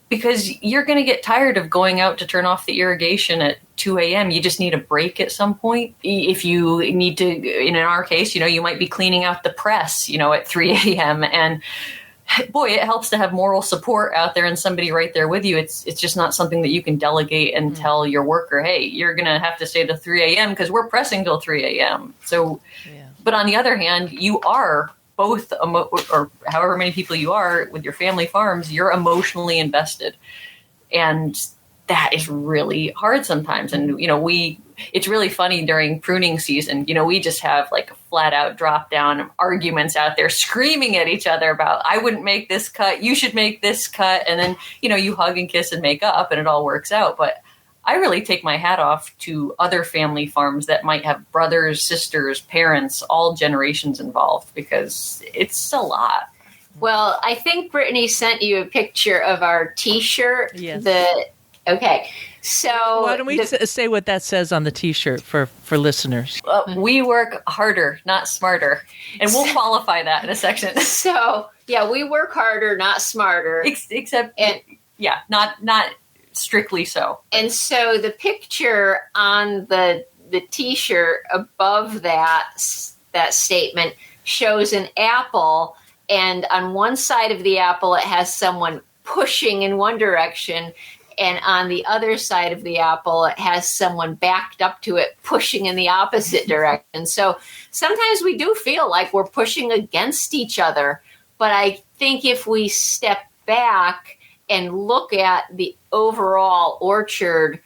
because you're going to get tired of going out to turn off the irrigation at 2 a.m. You just need a break at some point. If you need to, in our case, you might be cleaning out the press, at 3 a.m. And boy, it helps to have moral support out there and somebody right there with you. It's just not something that you can delegate and tell your worker, hey, you're going to have to stay till 3 a.m. because we're pressing till 3 a.m. So, but on the other hand, you are both, or however many people you are with your family farms, you're emotionally invested. And that is really hard sometimes. And, it's really funny during pruning season, we just have flat out drop down arguments out there screaming at each other about, I wouldn't make this cut, you should make this cut. And then, you hug and kiss and make up and it all works out. But I really take my hat off to other family farms that might have brothers, sisters, parents, all generations involved, because it's a lot. Well, I think Brittany sent you a picture of our T-shirt. Yes. Okay. So why don't we say what that says on the T-shirt for listeners? We work harder, not smarter. And we'll qualify that in a section. So, yeah, we work harder, not smarter. Except, not strictly so. And so the picture on the T-shirt above that statement shows an apple, and on one side of the apple it has someone pushing in one direction, and on the other side of the apple it has someone backed up to it pushing in the opposite direction. So sometimes we do feel like we're pushing against each other, but I think if we step back and look at the overall orchard,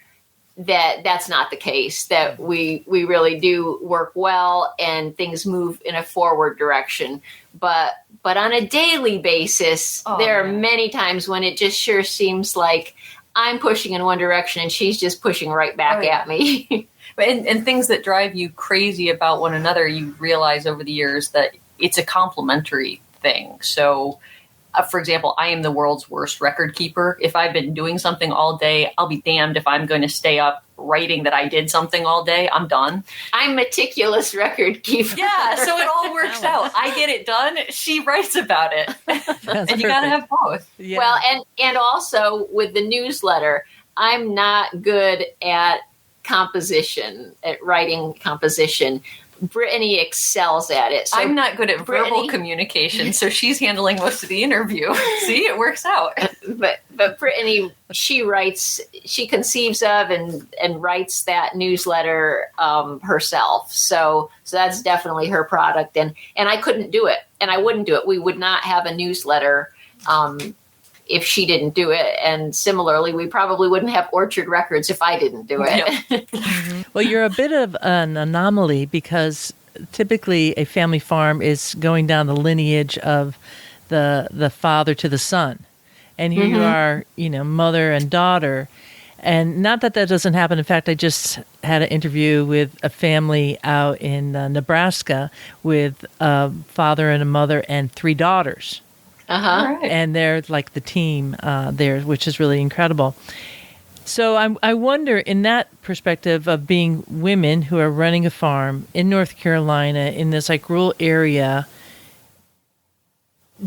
that's not the case, that we really do work well and things move in a forward direction. But on a daily basis, there are many times when it just sure seems like I'm pushing in one direction and she's just pushing right back at me. And things that drive you crazy about one another, you realize over the years that it's a complementary thing. So, for example, I am the world's worst record keeper. If I've been doing something all day, I'll be damned if I'm going to stay up writing that I did something all day. I'm done. I'm meticulous record keeper. Yeah, so it all works out. I get it done. She writes about it. And you got to have both. Yeah. Well, and also with the newsletter, I'm not good at composition, at writing composition. Brittany excels at it. So I'm not good at verbal communication, so she's handling most of the interview. See, it works out. But Brittany, she conceives of and writes that newsletter herself. So that's definitely her product. And I couldn't do it, and I wouldn't do it. We would not have a newsletter if she didn't do it. And similarly, we probably wouldn't have Orchard Records if I didn't do it. Yep. Well, you're a bit of an anomaly because typically a family farm is going down the lineage of the father to the son. And here you are, mother and daughter. And not that doesn't happen. In fact, I just had an interview with a family out in Nebraska with a father and a mother and 3 daughters. Right. And they're like the team there, which is really incredible. So I wonder, in that perspective of being women who are running a farm in North Carolina in this like rural area,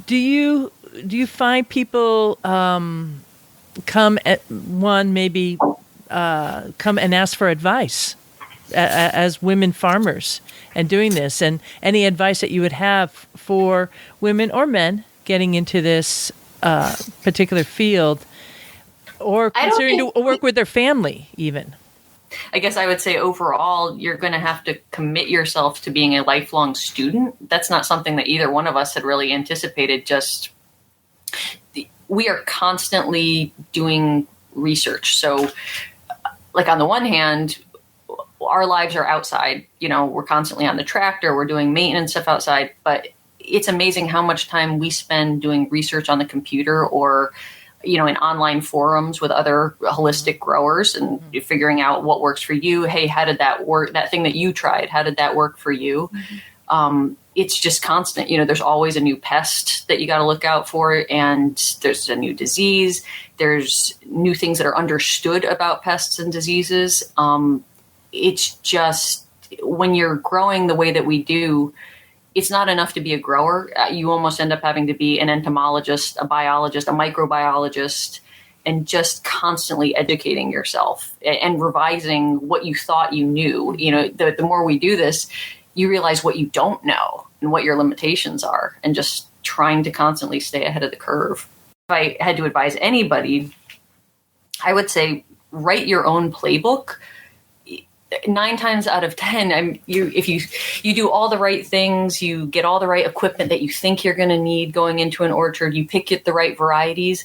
do you find people come and ask for advice as women farmers and doing this, and any advice that you would have for women or men getting into this particular field, or considering to work with their family even? I guess I would say overall, you're going to have to commit yourself to being a lifelong student. That's not something that either one of us had really anticipated. We are constantly doing research. So, like on the one hand, our lives are outside. We're constantly on the tractor. We're doing maintenance stuff outside. But it's amazing how much time we spend doing research on the computer or in online forums with other holistic growers and figuring out what works for you. Hey, how did that work? That thing that you tried, how did that work for you? It's just constant. There's always a new pest that you got to look out for, and there's a new disease. There's new things that are understood about pests and diseases. It's just, when you're growing the way that we do, it's not enough to be a grower. You almost end up having to be an entomologist, a biologist, a microbiologist, and just constantly educating yourself and revising what you thought you knew. The more we do this, you realize what you don't know and what your limitations are, and just trying to constantly stay ahead of the curve. If I had to advise anybody, I would say write your own playbook. 9 times out of 10, if you do all the right things, you get all the right equipment that you think you're going to need going into an orchard, you pick the right varieties,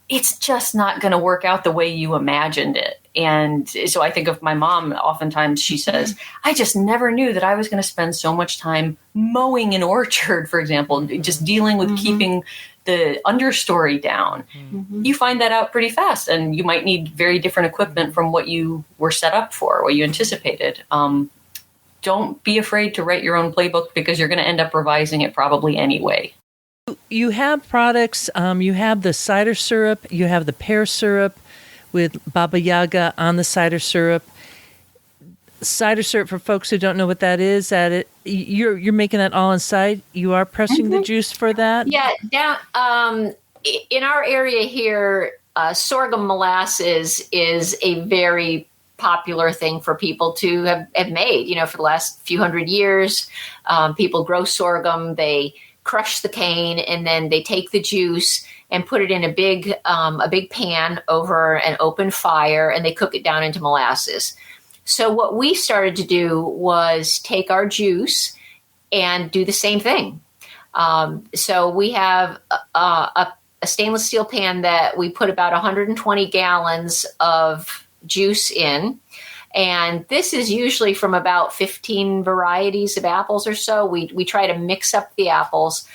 it's just not going to work out the way you imagined it. And so I think of my mom, oftentimes she says, I just never knew that I was going to spend so much time mowing an orchard, for example, just dealing with keeping the understory down. You find that out pretty fast, and you might need very different equipment from what you were set up for, what you anticipated. Don't be afraid to write your own playbook, because you're going to end up revising it probably anyway. You have products, you have the cider syrup, you have the pear syrup with Baba Yaga on the cider syrup. Cider syrup, for folks who don't know what that is, you're making that all inside. You are pressing the juice for that? Yeah, down in our area here, sorghum molasses is a very popular thing for people to have made. For the last few hundred years, people grow sorghum, they crush the cane, and then they take the juice and put it in a big pan over an open fire, and they cook it down into molasses. So what we started to do was take our juice and do the same thing. So we have a stainless steel pan that we put about 120 gallons of juice in. And this is usually from about 15 varieties of apples or so. We try to mix up the apples,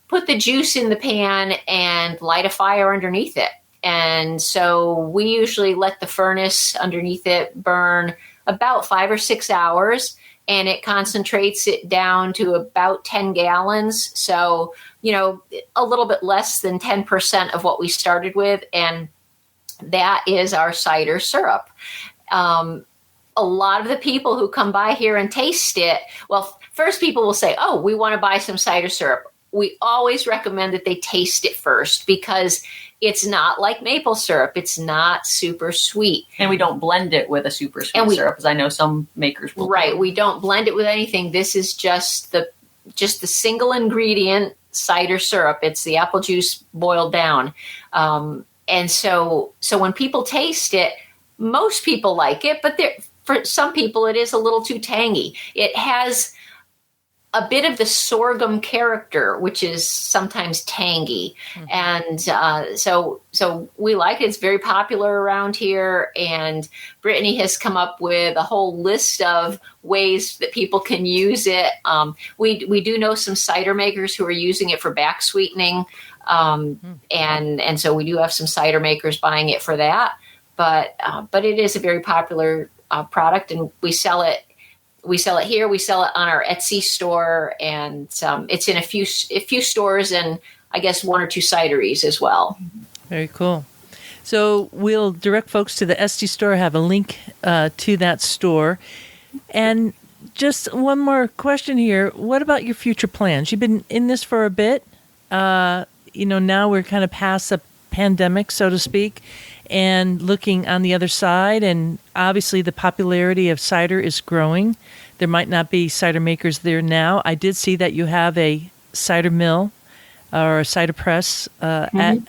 put the juice in the pan, and light a fire underneath it. And so we usually let the furnace underneath it burn about 5 or 6 hours, and it concentrates it down to about 10 gallons. So, a little bit less than 10% of what we started with. And that is our cider syrup. A lot of the people who come by here and taste it, well, first people will say, oh, we want to buy some cider syrup. We always recommend that they taste it first because it's not like maple syrup. It's not super sweet. And we don't blend it with a super sweet syrup, as I know some makers will. Right. We don't blend it with anything. This is just the single ingredient cider syrup. It's the apple juice boiled down. And so when people taste it, most people like it, but for some people, it is a little too tangy. It has a bit of the sorghum character, which is sometimes tangy. And so we like it. It's very popular around here. And Brittany has come up with a whole list of ways that people can use it. We do know some cider makers who are using it for back sweetening. And so we do have some cider makers buying it for that. But it is a very popular product, and we sell it here. We sell it on our Etsy store, and it's in a few stores, and I guess 1 or 2 cideries as well. Very cool. So we'll direct folks to the Etsy store. Have a link to that store. And just one more question here: what about your future plans? You've been in this for a bit. Now we're kind of past the pandemic, so to speak, and looking on the other side, and obviously the popularity of cider is growing. There might not be cider makers there now. I did see that you have a cider mill or a cider press on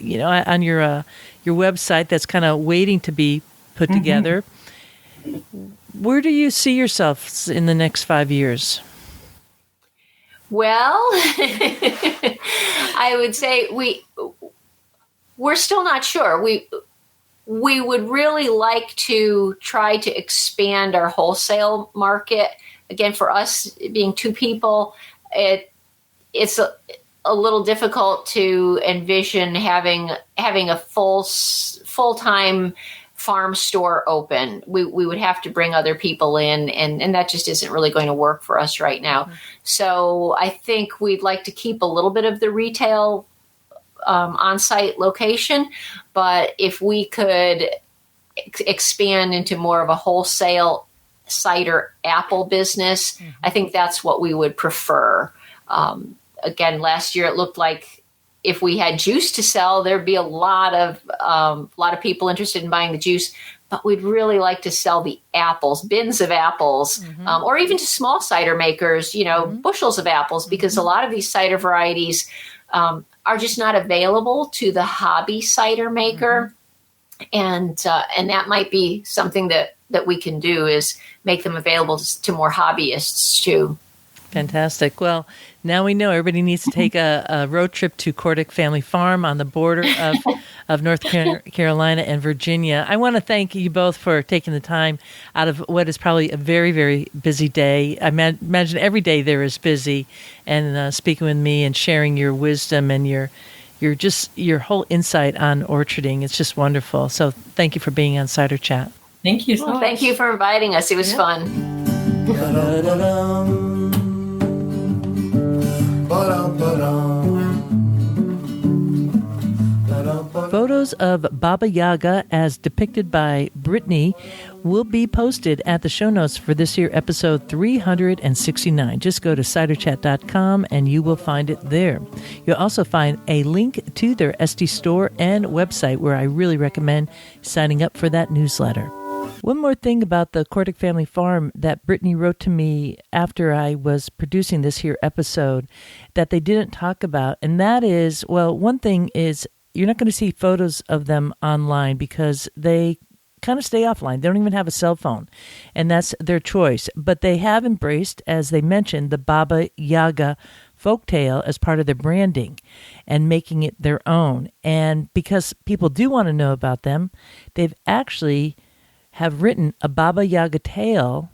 your website that's kind of waiting to be put together. Where do you see yourself in the next 5 years? Well, I would say we're still not sure. We would really like to try to expand our wholesale market. Again, for us being 2 people, it's a little difficult to envision having a full-time farm store open. We would have to bring other people in, and that just isn't really going to work for us right now. So I think we'd like to keep a little bit of the retail on-site location, but if we could expand into more of a wholesale cider apple business, I think that's what we would prefer. Again, last year it looked like if we had juice to sell, there'd be a lot of people interested in buying the juice, but we'd really like to sell the apples, bins of apples, or even to small cider makers, bushels of apples, because a lot of these cider varieties are just not available to the hobby cider maker. And that might be something that we can do, is make them available to more hobbyists too. Fantastic. Well, now we know everybody needs to take a road trip to Kordick Family Farm on the border of North Carolina and Virginia. I want to thank you both for taking the time out of what is probably a very, very busy day. I imagine every day there is busy, and speaking with me and sharing your wisdom and your whole insight on orcharding. It's just wonderful. So thank you for being on Cider Chat. Thank you so much. Thank you for inviting us. It was fun. Photos of Baba Yaga as depicted by Brittany will be posted at the show notes for this here episode 369. Just go to ciderchat.com and you will find it there. You'll also find a link to their SD store and website, where I really recommend signing up for that newsletter. One more thing about the Kordick Family Farm that Brittany wrote to me after I was producing this here episode that they didn't talk about, and that is, well, one thing is you're not going to see photos of them online because they kind of stay offline. They don't even have a cell phone, and that's their choice. But they have embraced, as they mentioned, the Baba Yaga folktale as part of their branding and making it their own. And because people do want to know about them, they've actually have written a Baba Yaga tale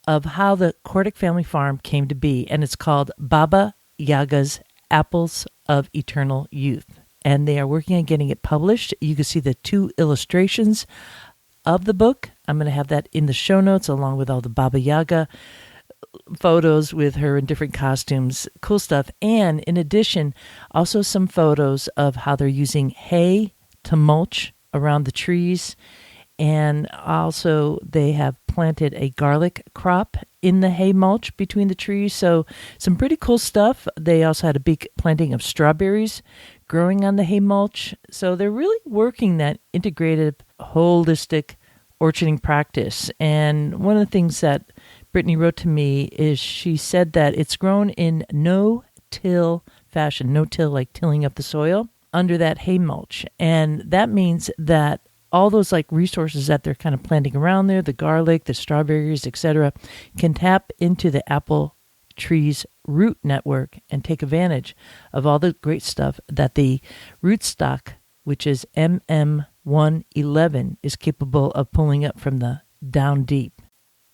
of how the Kordick Family Farm came to be. And it's called Baba Yaga's Apples of Eternal Youth. And they are working on getting it published. You can see the 2 illustrations of the book. I'm going to have that in the show notes along with all the Baba Yaga photos with her in different costumes, cool stuff. And in addition, also some photos of how they're using hay to mulch around the trees. And also they have planted a garlic crop in the hay mulch between the trees. So some pretty cool stuff. They also had a big planting of strawberries growing on the hay mulch. So they're really working that integrated, holistic orcharding practice. And one of the things that Brittany wrote to me is she said that it's grown in no-till fashion, no-till like tilling up the soil, under that hay mulch. And that means that all those like resources that they're kind of planting around there, the garlic, the strawberries, etc., can tap into the apple tree's root network and take advantage of all the great stuff that the rootstock, which is MM111, is capable of pulling up from the down deep.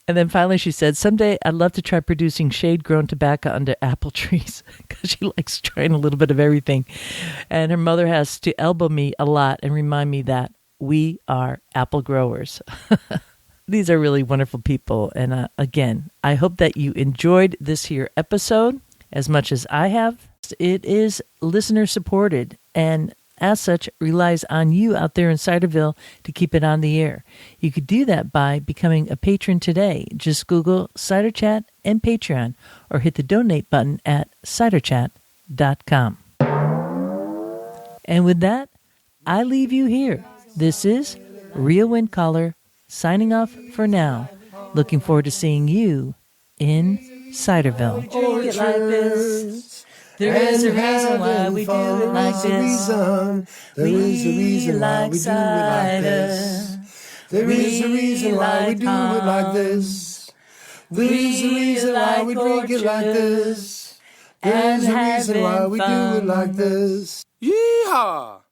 And then finally she said, someday I'd love to try producing shade-grown tobacco under apple trees because she likes trying a little bit of everything. And her mother has to elbow me a lot and remind me that we are apple growers. These are really wonderful people. And again, I hope that you enjoyed this here episode as much as I have. It is listener supported and as such relies on you out there in Ciderville to keep it on the air. You could do that by becoming a patron today. Just Google Cider Chat and Patreon or hit the donate button at ciderchat.com. And with that, I leave you here. This is Rhea Windcaller signing off for now. Looking forward to seeing you in Ciderville. There is a reason why we do it like this. There is a reason why we do it like this. There is a reason why we do it like this. There is a reason why we drink it like this. There is a reason why we do it like this. Yeehaw!